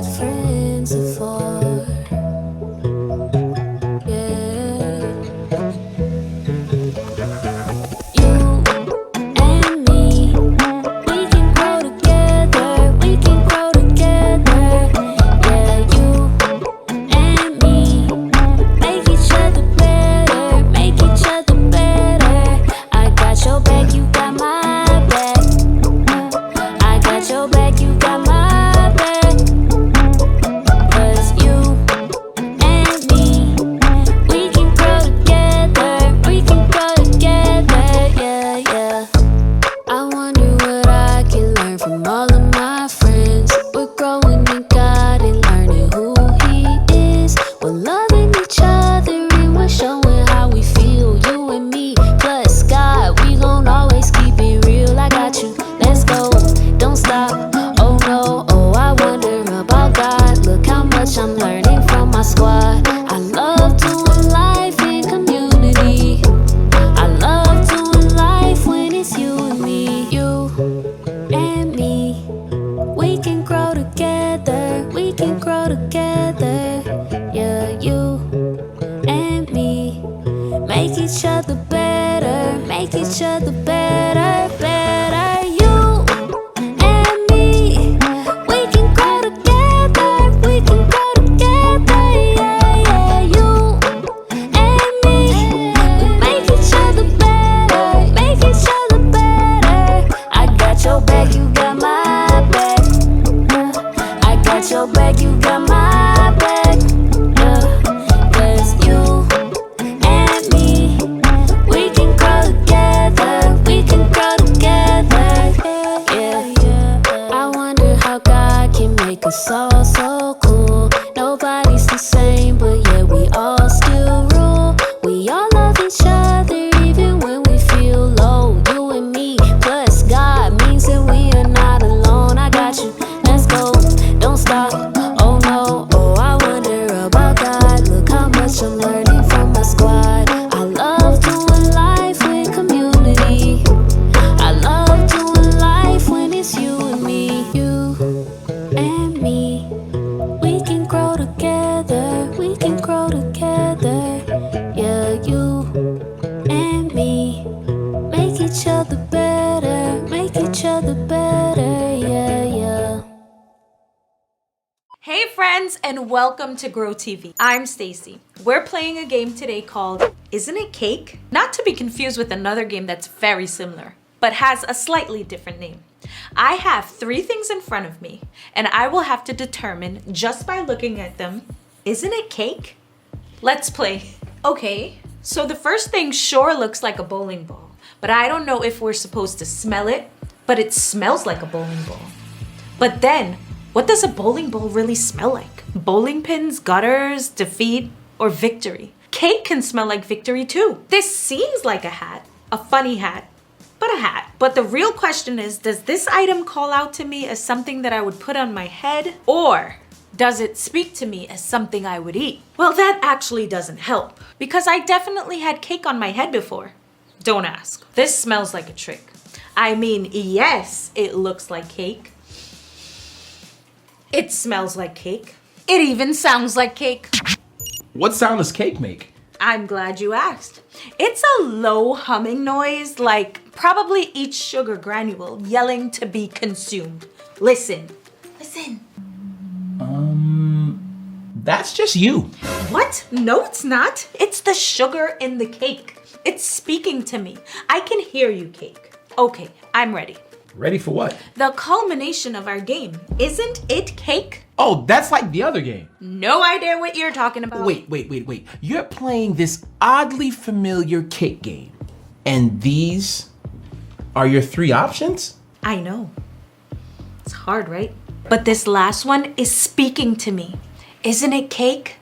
what friends are for. Yeah. You and me, we can grow together. We can grow together. Yeah, you and me, make each other better. Make each other better. I got your back, you got my back. I got your back, you got my back. 'Cause you and me, we can grow together. We can grow together, yeah, yeah. I wonder what I can learn from all of my friends. We're growing in God and learning who He is. We're loving each other and we're showing how we feel. You and me, plus God, we gon' always keep it real. I got you, let's go, don't stop. Oh no, oh I wonder about God. Look how much I'm learning from my squad. I love doing life in community. I love doing life when it's you and me. You and me, we can grow together. We can grow together. Yeah, you and me, make each other better. Make each other better, better. You and me, we can grow together. We can grow together. Yeah, yeah. You and me, we make each other better. Make each other better. I got your back, you got my back. I got your back, you got my back. 'Cause you and me, we can grow together. We can grow together. Yeah, yeah. I wonder how God can make us all so cool. Nobody's the same, but yeah, we all still rule. We all love each other even when we feel low. You and me, plus God means that we are not alone. I got you, let's go, don't stop. Oh no, oh I wonder about God. Look how much I'm learning from my squad. I love doing life with community. I love doing life when it's you and me. You and me, we can grow together. We can grow together. Yeah, you and me, make each other better. Make each other better. Yeah, yeah. Hey friends, and welcome to Grow TV. I'm Stacy. We're playing a game today called Isn't It Cake? Not to be confused with another game that's very similar, but has a slightly different name. I have 3 things in front of me, and I will have to determine just by looking at them, isn't it cake? Let's play. Okay, so the first thing sure looks like a bowling ball, but I don't know if we're supposed to smell it, but it smells like a bowling ball. But then, what does a bowling ball really smell like? Bowling pins, gutters, defeat, or victory? Cake can smell like victory too. This seems like a hat, a funny hat, but a hat. But the real question is, does this item call out to me as something that I would put on my head? Or does it speak to me as something I would eat? Well, that actually doesn't help, because I definitely had cake on my head before. Don't ask. This smells like a trick. I mean, yes, it looks like cake. It smells like cake. It even sounds like cake. What sound does cake make? I'm glad you asked. It's a low humming noise, like probably each sugar granule yelling to be consumed. Listen. Listen. That's just you. What? No, it's not. It's the sugar in the cake. It's speaking to me. I can hear you, cake. Okay, I'm ready. Ready for what? The culmination of our game. Isn't it cake? Oh, that's like the other game. No idea what you're talking about. Wait. You're playing this oddly familiar cake game. And these are your 3 options? I know. It's hard, right? But this last one is speaking to me. Isn't it cake?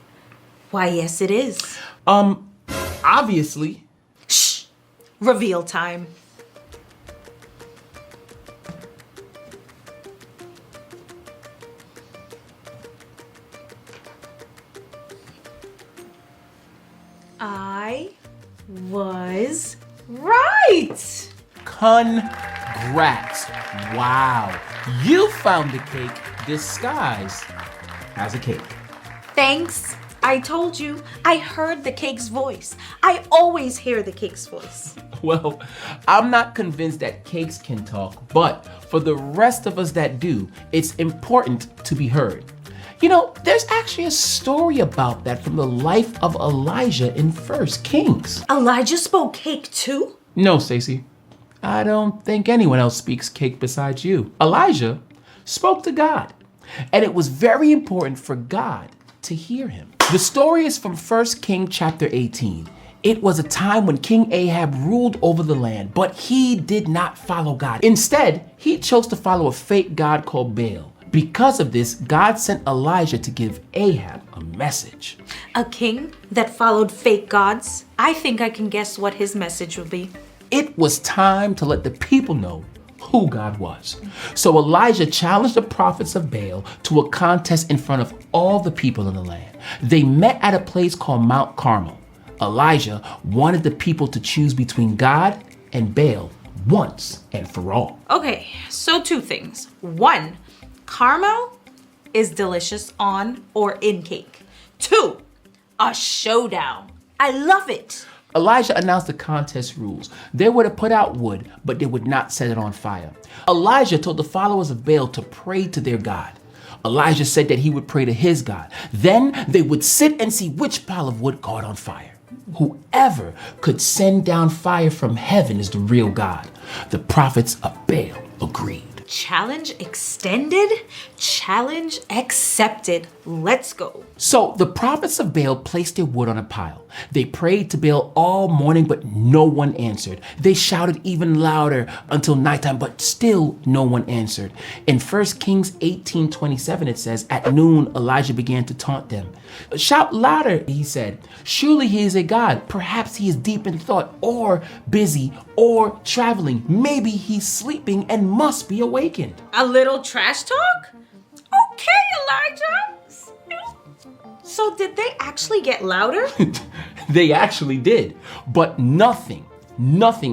Why, yes, it is. Obviously. Shh. Reveal time. I was right. Congrats. Wow. You found the cake disguised as a cake. Thanks. I told you, I heard the cake's voice. I always hear the cake's voice. Well, I'm not convinced that cakes can talk, but for the rest of us that do, it's important to be heard. You know, there's actually a story about that from the life of Elijah in 1 Kings. Elijah spoke cake too? No, Stacey. I don't think anyone else speaks cake besides you. Elijah spoke to God, and it was very important for God to hear him. The story is from 1 King chapter 18. It was a time when King Ahab ruled over the land, but he did not follow God. Instead, he chose to follow a fake god called Baal. Because of this, God sent Elijah to give Ahab a message. A king that followed fake gods? I think I can guess what his message would be. It was time to let the people know who God was. So Elijah challenged the prophets of Baal to a contest in front of all the people in the land. They met at a place called Mount Carmel. Elijah wanted the people to choose between God and Baal once and for all. Okay, so two things. One, caramel is delicious on or in cake. Two, a showdown. I love it. Elijah announced the contest rules. They were to put out wood, but they would not set it on fire. Elijah told the followers of Baal to pray to their God. Elijah said that he would pray to his God. Then they would sit and see which pile of wood caught on fire. Whoever could send down fire from heaven is the real God. The prophets of Baal agreed. Challenge extended? Challenge accepted. Let's go. So the prophets of Baal placed their wood on a pile. They prayed to Baal all morning, but no one answered. They shouted even louder until nighttime, but still no one answered. In 1 Kings 18:27, it says, at noon, Elijah began to taunt them. Shout louder, he said. Surely he is a god. Perhaps he is deep in thought or busy or traveling. Maybe he's sleeping and must be awakened. A little trash talk? Okay, Elijah. So did they actually get louder? They actually did, but nothing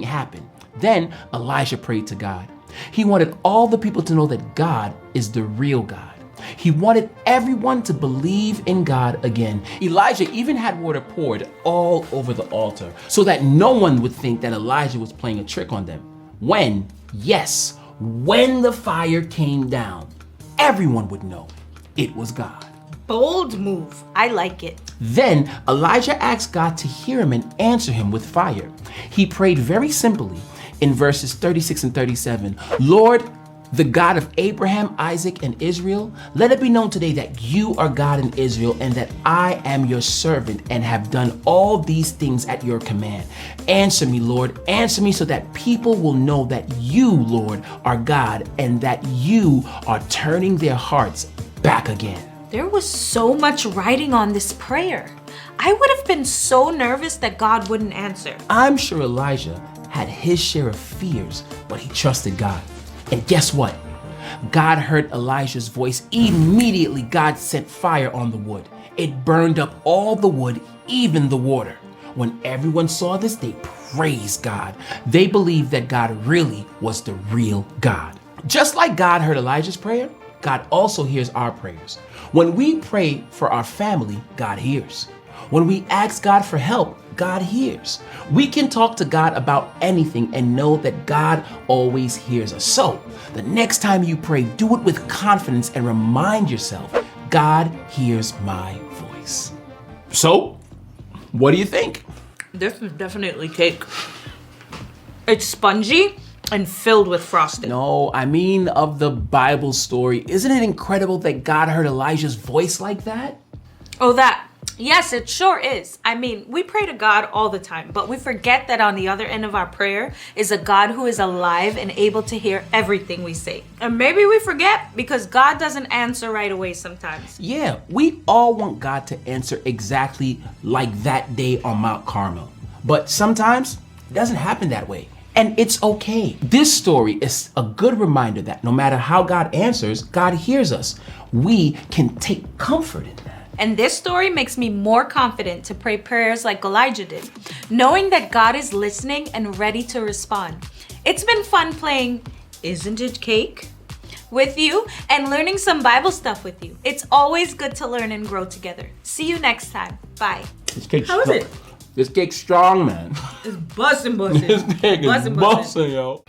happened. Then Elijah prayed to God. He wanted all the people to know that God is the real God. He wanted everyone to believe in God again. Elijah even had water poured all over the altar so that no one would think that Elijah was playing a trick on them. When the fire came down, everyone would know it was God. Bold move. I like it. Then Elijah asked God to hear him and answer him with fire. He prayed very simply in verses 36 and 37. Lord, the God of Abraham, Isaac, and Israel, let it be known today that you are God in Israel and that I am your servant and have done all these things at your command. Answer me, Lord. Answer me so that people will know that you, Lord, are God and that you are turning their hearts back again. There was so much writing on this prayer. I would have been so nervous that God wouldn't answer. I'm sure Elijah had his share of fears, but he trusted God. And guess what? God heard Elijah's voice. Immediately, God sent fire on the wood. It burned up all the wood, even the water. When everyone saw this, they praised God. They believed that God really was the real God. Just like God heard Elijah's prayer, God also hears our prayers. When we pray for our family, God hears. When we ask God for help, God hears. We can talk to God about anything and know that God always hears us. So, the next time you pray, do it with confidence and remind yourself, God hears my voice. So, what do you think? This is definitely cake. It's spongy and filled with frosting. No, I mean of the Bible story. Isn't it incredible that God heard Elijah's voice like that? Oh, that. Yes, it sure is. I mean, we pray to God all the time, but we forget that on the other end of our prayer is a God who is alive and able to hear everything we say. And maybe we forget because God doesn't answer right away sometimes. Yeah, we all want God to answer exactly like that day on Mount Carmel. But sometimes it doesn't happen that way. And it's okay. This story is a good reminder that no matter how God answers, God hears us. We can take comfort in that. And this story makes me more confident to pray prayers like Elijah did, knowing that God is listening and ready to respond. It's been fun playing Isn't It Cake? with you and learning some Bible stuff with you. It's always good to learn and grow together. See you next time. Bye. This cake's How is it? This cake's strong, man. It's bussin'. This cake is bussin', yo.